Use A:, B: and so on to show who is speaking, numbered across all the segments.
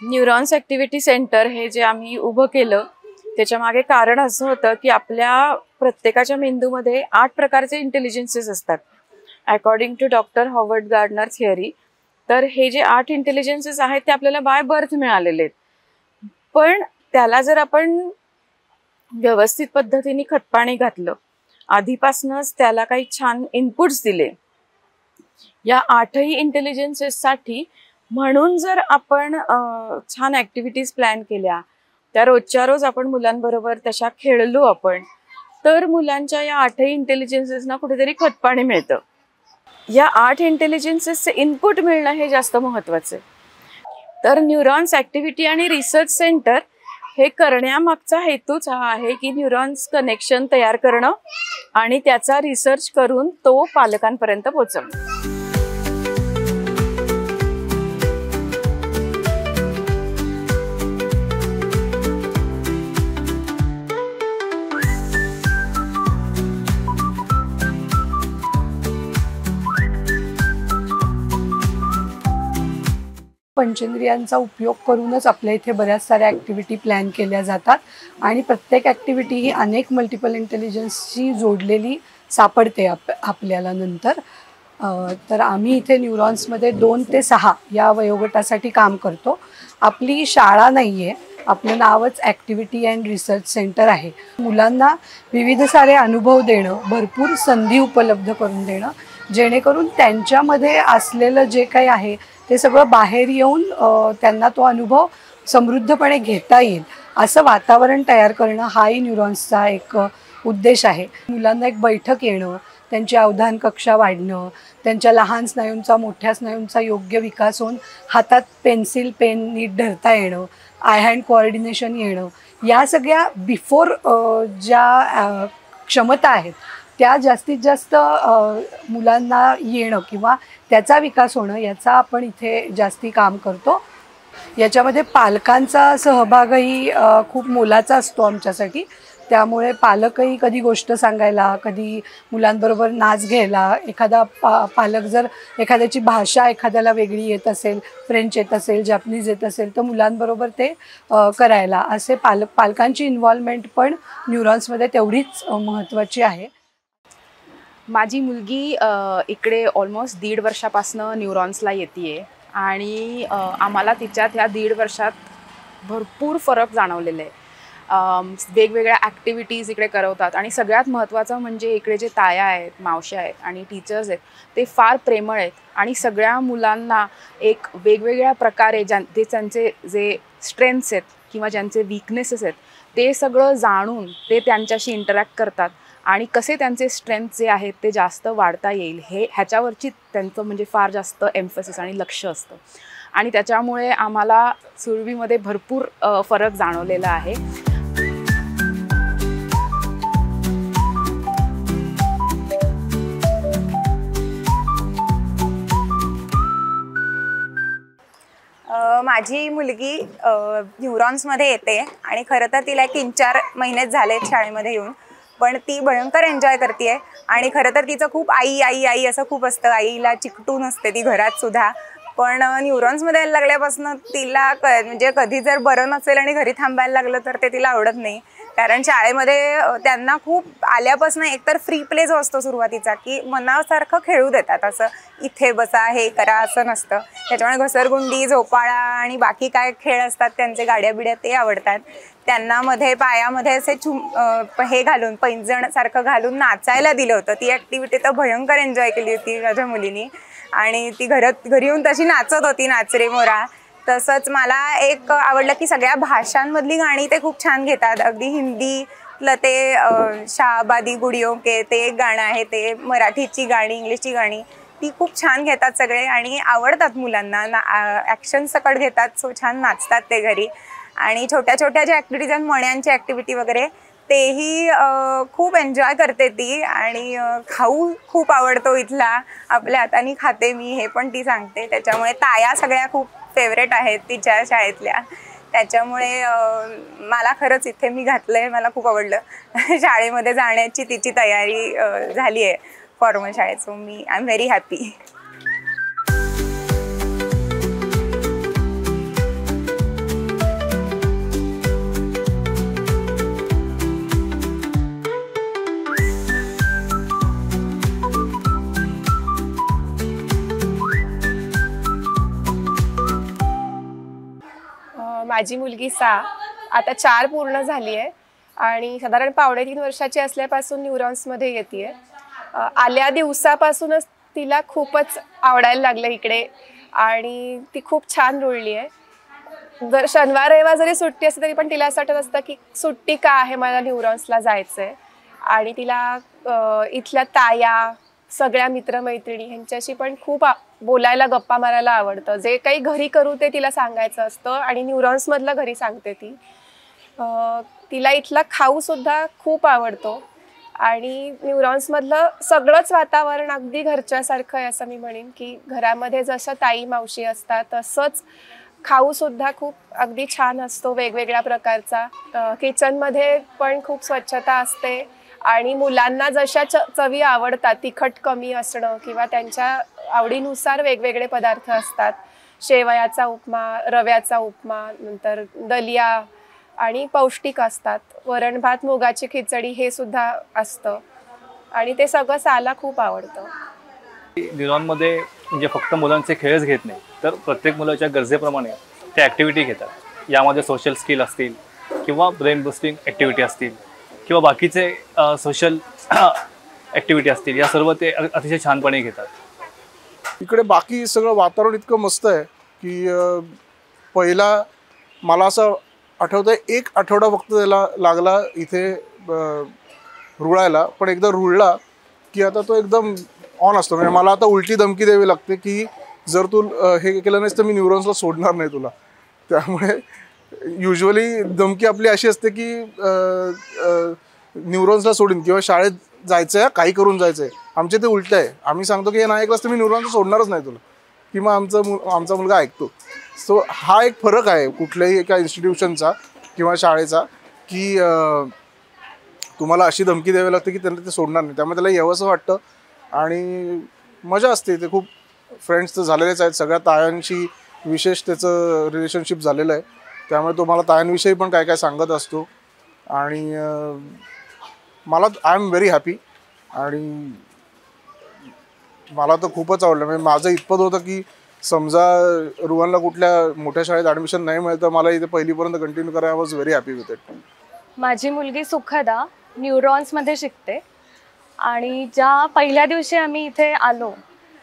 A: Neurons activity centre हे जे आम्ही उभं केलं त्याच्या मागे कारण असं होतं की आपल्या प्रत्येकाच्या मेंदूमध्ये 8 प्रकारचे इंटेलिजन्सेस असतात according to doctor Howard Gardner theory. तर हे जे 8 इंटेलिजन्सेस आहेत ते आपल्याला बाय बर्थ मिळालेले आहेत. पण त्याला जर आपण व्यवस्थित पद्धतीने खतपाणी घातलं, आधीपासूनच त्याला काही छान इनपुट्स दिले या 8ही इंटेलिजन्सेससाठी, म्हणून जर आपण छान ॲक्टिव्हिटीज प्लॅन केल्या, त्या रोजच्या रोज आपण मुलांबरोबर तशा खेळलो आपण, तर मुलांच्या या 8ही इंटेलिजन्सेसना कुठेतरी खतपाणी मिळतं. या 8 इंटेलिजन्सेसचे इनपुट मिळणं हे जास्त महत्त्वाचं आहे. तर न्यूरॉन्स ॲक्टिव्हिटी आणि रिसर्च सेंटर हे करण्यामागचा हेतूच हा आहे की न्यूरॉन्स कनेक्शन तयार करणं आणि त्याचा रिसर्च करून तो पालकांपर्यंत पोहोचवणं.
B: पंचेंद्रियांचा उपयोग करूनच आपल्या इथे बऱ्याच साऱ्या ॲक्टिव्हिटी प्लॅन केल्या जातात आणि प्रत्येक ॲक्टिव्हिटी ही अनेक मल्टिपल इंटेलिजन्सशी जोडलेली सापडते आपल्याला नंतर. तर आम्ही इथे न्यूरॉन्समध्ये 2 ते 6 या वयोगटासाठी काम करतो. आपली शाळा नाही आहे, आपलं नावच ॲक्टिव्हिटी अँड रिसर्च सेंटर आहे. मुलांना विविध सारे अनुभव देणं, भरपूर संधी उपलब्ध करून देणं, जेणेकरून त्यांच्यामध्ये असलेलं जे काही आहे ते सगळं बाहेर येऊन त्यांना तो अनुभव समृद्धपणे घेता येईल असं वातावरण तयार करणं हाही न्यूरॉन्सचा एक उद्देश आहे. मुलांना एक बैठक येणं, त्यांची अवधान कक्षा वाढणं, त्यांच्या लहान स्नायूंचा मोठ्या स्नायूंचा योग्य विकास होऊन हातात पेन्सिल पेन नीट धरता येणं, आय हँड कोऑर्डिनेशन येणं, या सगळ्या बिफोर ज्या क्षमता आहेत त्या जास्तीत जास्त मुलांना येणं किंवा त्याचा विकास होणं याचा आपण इथे जास्ती काम करतो. याच्यामध्ये पालकांचा सहभागही खूप मोलाचा असतो आमच्यासाठी. त्यामुळे पालकही कधी गोष्ट सांगायला, कधी मुलांबरोबर नाच घ्यायला, एखादा पालक जर एखाद्याची भाषा एखाद्याला वेगळी येत असेल, फ्रेंच येत असेल, जॅपनीज येत असेल, तर मुलांबरोबर ते करायला, असे पालकांची इन्व्हॉल्वमेंट पण न्यूरॉन्समध्ये तेवढीच महत्त्वाची आहे.
C: माझी मुलगी इकडे ऑलमोस्ट 1.5 वर्षापासून न्यूरॉन्सला येते आणि आम्हाला तिच्यात ह्या 1.5 वर्षात भरपूर फरक जाणवलेला आहे. वेगवेगळ्या ॲक्टिव्हिटीज इकडे करवतात आणि सगळ्यात महत्त्वाचं म्हणजे इकडे जे ताया आहेत, मावश्या आहेत आणि टीचर्स आहेत ते फार प्रेमळ आहेत आणि सगळ्या मुलांना एक वेगवेगळ्या प्रकारे त्यांचे जे स्ट्रेंथ्स आहेत किंवा ज्यांचे वीकनेसेस आहेत ते सगळं जाणून ते त्यांच्याशी इंटरॅक्ट करतात आणि कसे त्यांचे स्ट्रेंथ जे आहेत ते जास्त वाढता येईल ह्याच्यावरची त्यांचं म्हणजे फार जास्त एम्फसिस आणि लक्ष असतं आणि त्याच्यामुळे आम्हाला सुरभीमध्ये भरपूर फरक जाणवलेला आहे.
D: माझी मुलगी न्यूरॉन्समध्ये येते आणि खरं तर तिला 3-4 महिनेच झालेत शाळेमध्ये येऊन, पण ती भयंकर एन्जॉय करते आणि खरं तर तिचं खूप आई आई आई असं खूप असतं. आईला चिकटून असते ती घरात सुद्धा. पण न्यूरॉन्समध्ये यायला लागल्यापासून तिला म्हणजे कधी जर बरं नसेल आणि घरी थांबायला लागलं तर ते तिला आवडत नाही. कारण शाळेमध्ये त्यांना खूप आल्यापासून एकतर फ्री प्ले जो असतो सुरुवातीचा की मनासारखं खेळू देतात, असं इथे बसा हे करा असं नसतं. त्याच्यामुळे घसरगुंडी, झोपाळा आणि बाकी काय खेळ असतात त्यांचे गाड्या बिड्या ते आवडतात. त्यांना मध्ये पायामध्ये असे हे घालून पैंजण सारखं घालून नाचायला दिलं होतं. ती ॲक्टिव्हिटी तर भयंकर एन्जॉय केली होती माझ्या मुलीनी आणि ती घरी येऊन तशी नाचत होती, नाच रे मोरा. तसंच मला एक आवडलं की सगळ्या भाषांमधली गाणी ते खूप छान घेतात. अगदी हिंदीतलं ते शाहबादी गुडियों के ते एक गाणं आहे, ते मराठीची गाणी, इंग्लिशची गाणी ती खूप छान घेतात सगळे आणि आवडतात मुलांना. ॲक्शन सकट घेतात, सो छान नाचतात ते घरी. आणि छोट्या छोट्या ज्या ॲक्टिव्हिटीज आहेत, मण्यांची ॲक्टिव्हिटी वगैरे, तेही खूप एन्जॉय करते ती. आणि खाऊ खूप आवडतो इथला, आपल्या हाताने खाते मी, हे पण ती सांगते. त्याच्यामुळे ताया सगळ्या खूप फेवरेट आहेत तिच्या शाळेतल्या. त्याच्यामुळे मला खरंच इथे मी घातलंय, मला खूप आवडलं. शाळेमध्ये जाण्याची तिची तयारी झाली आहे फॉर्मल शाळेत. So I am very happy.
E: माझी मुलगी 6 आता 4 पूर्ण झाली आहे आणि साधारण 2.5 वर्षाची असल्यापासून न्यूरॉन्समध्ये येते. आल्या दिवसापासूनच तिला खूपच आवडायला लागलं इकडे आणि ती खूप छान रुळली आहे. जर शनिवार रविवार जरी सुट्टी असते तरी पण तिला असं वाटत असतं की सुट्टी का आहे, मला न्यूरॉन्सला जायचं आहे. आणि तिला इथल्या ताया, सगळ्या मित्रमैत्रिणी ह्यांच्याशी पण खूप बोलायला, गप्पा मारायला आवडतं. जे काही घरी करू ते तिला सांगायचं असतं आणि न्यूरॉन्समधलं घरी सांगते ती. तिला इथला खाऊसुद्धा खूप आवडतो आणि न्यूरॉन्समधलं सगळंच वातावरण अगदी घरच्यासारखं आहे असं मी म्हणेन. की घरामध्ये जसं ताई मावशी असतात तसंच खाऊसुद्धा खूप अगदी छान असतो, वेगवेगळ्या प्रकारचा. किचनमध्ये पण खूप स्वच्छता असते आणि मुलांना जशा चवी आवडतात, तिखट कमी असणं किंवा त्यांच्या आवडीनुसार वेगवेगळे पदार्थ असतात. शेवयाचा उपमा, रव्याचा उपमा, नंतर दलिया आणि पौष्टिक असतात. वरण भात, मुगाची खिचडी हे सुद्धा असतं आणि ते सगळं साला खूप आवडतं.
F: न्यूरॉनमध्ये म्हणजे फक्त मुलांचे खेळच घेत नाही, तर प्रत्येक मुलाच्या गरजेप्रमाणे ते ॲक्टिव्हिटी घेतात. यामध्ये सोशल स्किल असतील किंवा ब्रेन बुस्टिंग ॲक्टिव्हिटी असतील किंवा बाकीचे सोशल ॲक्टिव्हिटी असतील, या सर्व ते अतिशय छानपणे घेतात.
G: इकडे बाकी सगळं वातावरण इतकं मस्त आहे की पहिला मला असं आठवतं आहे 1 आठवडा फक्त त्याला लागला इथे रुळायला, पण एकदा रुळला की आता तो एकदम ऑन असतो. म्हणजे मला आता उलटी धमकी द्यावी लागते की जर तू हे केलं नाहीस तर मी न्यूरॉन्सला सोडणार नाही तुला. त्यामुळे युजली धमकी आपली अशी असते की न्यूरॉन्सला सोडून किंवा शाळेत जायचं आहे, काही करून जायचं आहे. आमचे ते उलटं आहे, आम्ही सांगतो की हे नाही ऐकलंस तर मी न्यूरॉन्सला सोडणारच नाही तुला, किंवा आमचा मुलगा ऐकतो. सो हा एक फरक आहे कुठल्याही एका इन्स्टिट्यूशनचा किंवा शाळेचा की तुम्हाला अशी धमकी द्यावी लागते की त्यांना ते सोडणार नाही. त्यामुळे त्याला यावंसं वाटतं आणि मजा असते. ते खूप फ्रेंड्स तर झालेलेच आहेत, सगळ्या तायांशी विशेष त्याचं रिलेशनशिप झालेलं आहे. त्यामुळे तो मला तायांविषयी पण काय काय सांगत असतो आणि मला आय एम व्हेरी हॅपी. आणि मला तर खूपच आवडलं. म्हणजे माझं इतपत होतं की समजा रुवानला कुठल्या मोठ्या शाळेत ॲडमिशन नाही मिळतं तर मला इथे पहिलीपर्यंत कंटिन्यू करायला I was very happy with it.
H: माझी मुलगी सुखदा न्यूरॉन्समध्ये शिकते आणि ज्या पहिल्या दिवशी आम्ही इथे आलो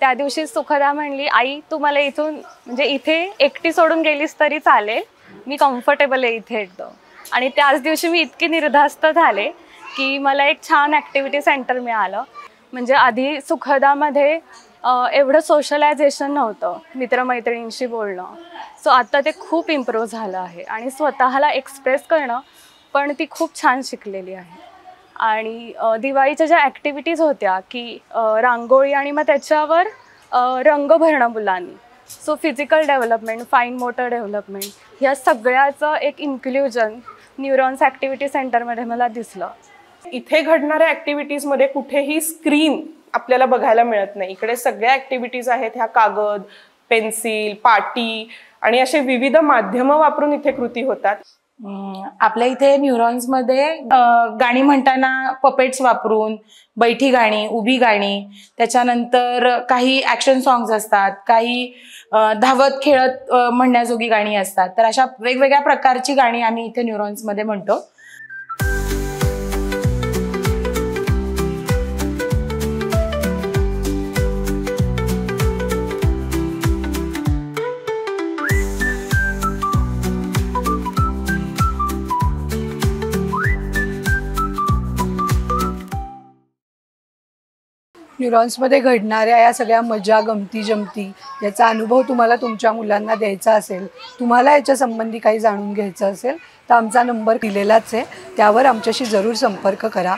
H: त्या दिवशी सुखदा म्हणली, आई तू मला इथून म्हणजे इथे एकटी सोडून गेलीस तरी चालेल, मी कम्फर्टेबल आहे इथे एकदम. आणि त्याच दिवशी मी इतकी निर्धास्त झाले की मला एक छान ॲक्टिव्हिटी सेंटर मिळालं. म्हणजे आधी सुखदामध्ये एवढं सोशलायझेशन नव्हतं, मित्रमैत्रिणींशी बोलणं. सो आता ते खूप इम्प्रूव्ह झालं आहे आणि स्वतःला एक्सप्रेस करणं पण ती खूप छान शिकलेली आहे. आणि दिवाळीच्या ज्या ॲक्टिव्हिटीज होत्या की रांगोळी आणि मग त्याच्यावर रंग भरणं मुलांनी, so physical development, fine motor development, ह्या सगळ्याचं एक इन्क्ल्युजन न्यूरॉन्स ॲक्टिव्हिटी सेंटरमध्ये मला दिसलं.
E: इथे घडणाऱ्या ॲक्टिव्हिटीजमध्ये कुठेही स्क्रीन आपल्याला बघायला मिळत नाही. इकडे सगळ्या ॲक्टिव्हिटीज आहेत ह्या कागद, पेन्सिल, पाटी आणि असे विविध माध्यमं वापरून इथे कृती होतात.
I: आपल्या इथे न्यूरॉन्समध्ये गाणी म्हणताना पपेट्स वापरून बैठी गाणी, उभी गाणी, त्याच्यानंतर काही ॲक्शन सॉंग्स असतात, काही धावत खेळत म्हणण्याजोगी गाणी असतात. तर अशा वेगवेगळ्या प्रकारची गाणी आम्ही इथे न्यूरॉन्समध्ये म्हणतो.
B: न्यूरॉन्समध्ये घडणाऱ्या या सगळ्या मजा गमती जमती याचा अनुभव तुम्हाला तुमच्या मुलांना द्यायचा असेल, तुम्हाला याच्या संबंधी काही जाणून घ्यायचं असेल तर आमचा नंबर दिलेलाच आहे, त्यावर आमच्याशी जरूर संपर्क करा.